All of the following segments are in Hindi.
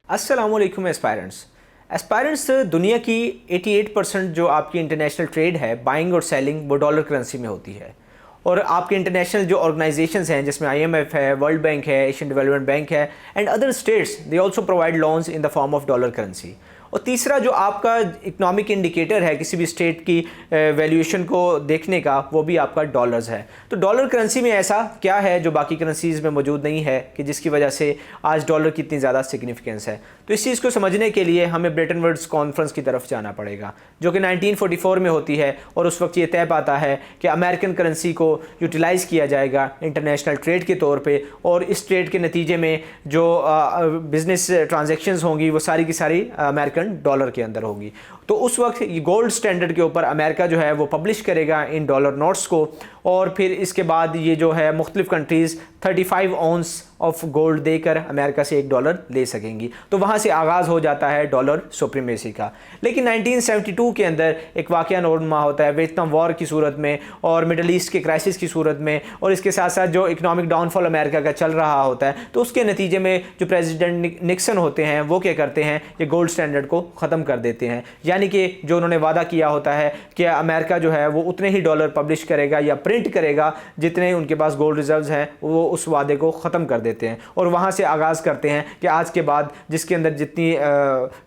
अस्सलामुअलैकुम एस्पायरेंट्स। एस्पायरेंट्स दुनिया की 88% जो आपकी इंटरनेशनल ट्रेड है, बाइंग और सेलिंग, वो डॉलर करेंसी में होती है। और आपके इंटरनेशनल जो ऑर्गेनाइजेशंस हैं जिसमें IMF है, वर्ल्ड बैंक है, एशियन डेवलपमेंट बैंक है and other states, they also provide loans in the form of dollar currency. और तीसरा जो आपका इकोनॉमिक इंडिकेटर है किसी भी स्टेट की वैल्यूएशन को देखने का, वो भी आपका डॉलर्स है। तो डॉलर करेंसी में ऐसा क्या है जो बाकी करेंसीज़ में मौजूद नहीं है कि जिसकी वजह से आज डॉलर की इतनी ज़्यादा सिग्निफिकेंस है। तो इस चीज़ को समझने के लिए हमें ब्रेटन वुड्स कॉन्फ्रेंस की तरफ जाना पड़ेगा, जो कि 1944 में होती है। और उस वक्त ये तय पाता है कि अमेरिकन करेंसी को यूटिलाइज़ किया जाएगा इंटरनेशनल ट्रेड के तौर पे, और इस ट्रेड के नतीजे में जो बिज़नेस ट्रांजैक्शंस होंगी वो सारी की सारी अमेरिकन डॉलर के अंदर होगी। तो उस वक्त गोल्ड स्टैंडर्ड के ऊपर अमेरिका जो है वो पब्लिश करेगा इन डॉलर नोट्स को, और फिर इसके बाद ये जो है मुख्तलिफ कंट्रीज़ 35 ऑन्स ऑफ गोल्ड देकर अमेरिका से $1 ले सकेंगी। तो वहाँ से आगाज़ हो जाता है डॉलर सुप्रीमेसी का। लेकिन 1972 के अंदर एक वाक़या नोरमा होता है वियतनाम वॉर की सूरत में और मिडल ईस्ट के क्राइसिस की सूरत में, और इसके साथ साथ जो इकोनॉमिक डाउनफॉल अमेरिका का चल रहा होता है। तो उसके नतीजे में जो प्रेसिडेंट निक्सन होते हैं वो क्या करते हैं, ये गोल्ड स्टैंडर्ड को ख़त्म कर देते हैं। यानी कि जो उन्होंने वादा किया होता है कि अमेरिका जो है वो उतने ही डॉलर पब्लिश करेगा या प्रिंट करेगा जितने उनके पास गोल्ड रिजर्व्स हैं, वो उस वादे को ख़त्म कर देते हैं। और वहाँ से आगाज़ करते हैं कि आज के बाद जिसके अंदर जितनी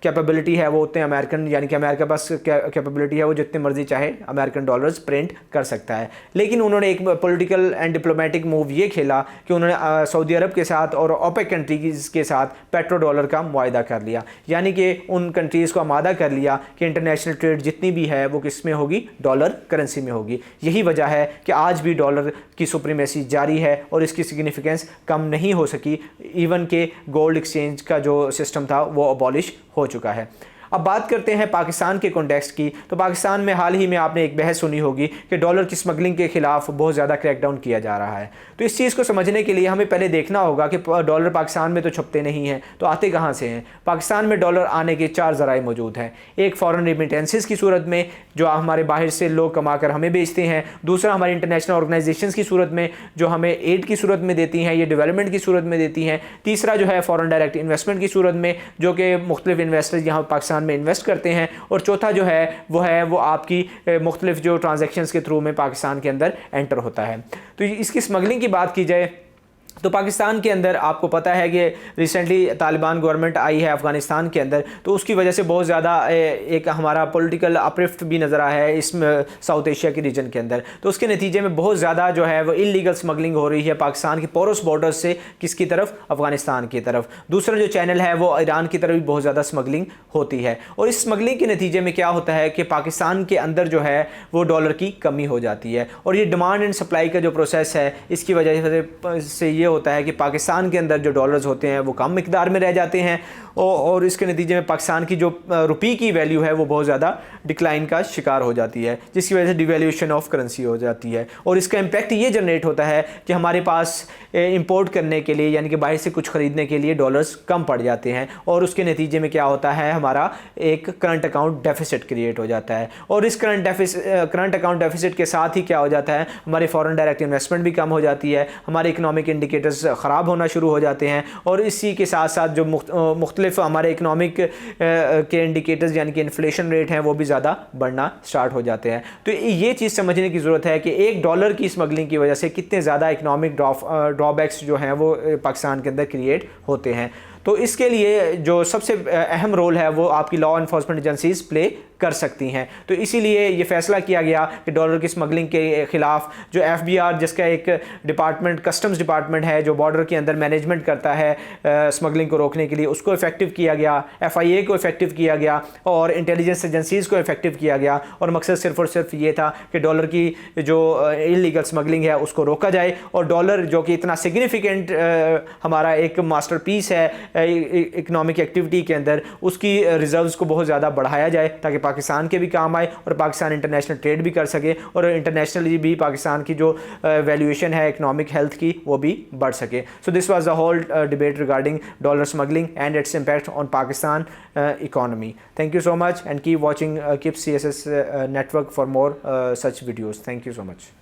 कैपेबिलिटी है वो उतने अमेरिकन, यानी कि अमेरिका पास कैपेबिलिटी है वो जितने मर्जी चाहे अमेरिकन डॉलर्स प्रिंट कर सकता है। लेकिन उन्होंने एक पॉलिटिकल एंड डिप्लोमेटिक मूव ये खेला कि उन्होंने सऊदी अरब के साथ और ओपेक कंट्रीज़ के साथ पेट्रो डॉलर का मुआहदा कर लिया। यानी कि उन कंट्रीज़ को आमादा कर लिया कि इंटरनेशनल ट्रेड जितनी भी है वो किस में होगी, डॉलर करेंसी में होगी। यही वजह है कि आज भी डॉलर की सुप्रीमेसी जारी है और इसकी सिग्निफिकेंस कम नहीं हो सकी। इवन के गोल्ड एक्सचेंज का जो सिस्टम था वो अबॉलिश हो चुका है। अब बात करते हैं पाकिस्तान के कॉन्टेक्स्ट की। तो पाकिस्तान में हाल ही में आपने एक बहस सुनी होगी कि डॉलर की स्मगलिंग के खिलाफ बहुत ज़्यादा क्रैकडाउन किया जा रहा है। तो इस चीज़ को समझने के लिए हमें पहले देखना होगा कि डॉलर पाकिस्तान में तो छपते नहीं हैं, तो आते कहाँ से हैं। पाकिस्तान में डॉलर आने के 4 ज़राए मौजूद हैं। एक फ़ॉरेन रेमिटेंसेस की सूरत में, जो हमारे बाहर से लोग कमा कर हमें बेचते हैं। दूसरा हमारी इंटरनेशनल ऑर्गेनाइजेशंस की सूरत में, जो हमें एड की सूरत में देती हैं, ये डेवलपमेंट की सूरत में देती हैं। तीसरा जो है फ़ॉरेन डायरेक्ट इन्वेस्टमेंट की सूरत में, जो कि मुख्तलिफ इन्वेस्टर्स यहाँ पाकिस्तान में इन्वेस्ट करते हैं। और चौथा जो है वो आपकी मुख्तलिफ जो ट्रांजैक्शंस के थ्रू में पाकिस्तान के अंदर एंटर होता है। तो इसकी स्मगलिंग की बात की जाए तो पाकिस्तान के अंदर आपको पता है कि रिसेंटली तालिबान गवर्नमेंट आई है अफ़गानिस्तान के अंदर, तो उसकी वजह से बहुत ज़्यादा एक हमारा पॉलिटिकल अपरिफ्ट भी नज़र आया है इस साउथ एशिया के रीजन के अंदर। तो उसके नतीजे में बहुत ज़्यादा जो है वो इलीगल स्मगलिंग हो रही है पाकिस्तान की पोरस बॉर्डर से, किसकी तरफ, अफ़गानिस्तान की तरफ। दूसरा जो चैनल है वो ईरान की तरफ भी बहुत ज़्यादा स्मगलिंग होती है। और इस स्मगलिंग के नतीजे में क्या होता है कि पाकिस्तान के अंदर जो है वो डॉलर की कमी हो जाती है। और ये डिमांड एंड सप्लाई का जो प्रोसेस है, इसकी वजह से ये होता है कि पाकिस्तान के अंदर जो डॉलर्स होते हैं वो कम मिकदार में रह जाते हैं, और इसके नतीजे में पाकिस्तान की जो रुपये की वैल्यू है वो बहुत ज़्यादा डिक्लाइन का शिकार हो जाती है, जिसकी वजह से डिवैल्यूएशन ऑफ करेंसी हो जाती है। और इसका इम्पैक्ट ये जनरेट होता है कि हमारे पास इंपोर्ट करने के लिए, यानी कि बाहर से कुछ ख़रीदने के लिए डॉलर्स कम पड़ जाते हैं। और उसके नतीजे में क्या होता है, हमारा एक करंट अकाउंट डेफिसिट क्रिएट हो जाता है। और इस करंट अकाउंट डेफिसिट के साथ ही क्या हो जाता है, हमारे फॉरेन डायरेक्ट इन्वेस्टमेंट भी कम हो जाती है, हमारे इकोनॉमिक इंडिकेटर्स ख़राब होना शुरू हो जाते हैं। और इसी के साथ साथ जो मुख्तलिफ हमारे इकोनॉमिक के इंडिकेटर्स, यानी कि इन्फ्लेशन रेट हैं, वो भी ज़्यादा बढ़ना स्टार्ट हो जाते हैं। तो ये चीज़ समझने की ज़रूरत है कि $1 की स्मगलिंग की वजह से कितने ज़्यादा इकोनॉमिक ड्रॉबैक्स जो हैं वो पाकिस्तान के अंदर क्रिएट होते हैं। तो इसके लिए जो सबसे अहम रोल है वो आपकी लॉ इन्फोर्समेंट एजेंसीज़ प्ले कर सकती हैं। तो इसीलिए ये फैसला किया गया कि डॉलर की स्मगलिंग के ख़िलाफ़ जो FBR, जिसका एक डिपार्टमेंट कस्टम्स डिपार्टमेंट है जो बॉर्डर के अंदर मैनेजमेंट करता है स्मगलिंग को रोकने के लिए, उसको इफेक्टिव किया गया, FIA को इफेक्टिव किया गया और इंटेलिजेंस एजेंसीज़ को इफेक्टिव किया गया। और मकसद सिर्फ और सिर्फ ये था कि डॉलर की जो इलीगल स्मगलिंग है उसको रोका जाए, और डॉलर जो कि इतना सिग्निफिकेंट हमारा एक मास्टर पीस है इकोनॉमिक एक्टिविटी के अंदर, उसकी रिजर्व्स को बहुत ज़्यादा बढ़ाया जाए ताकि पाकिस्तान के भी काम आए और पाकिस्तान इंटरनेशनल ट्रेड भी कर सके, और इंटरनेशनली भी पाकिस्तान की जो वैल्यूएशन है इकोनॉमिक हेल्थ की वो भी बढ़ सके। So this was the whole debate regarding dollar smuggling and its impact on Pakistan economy. Thank you so much and keep watching KIPS CSS network for more such videos. Thank you so much.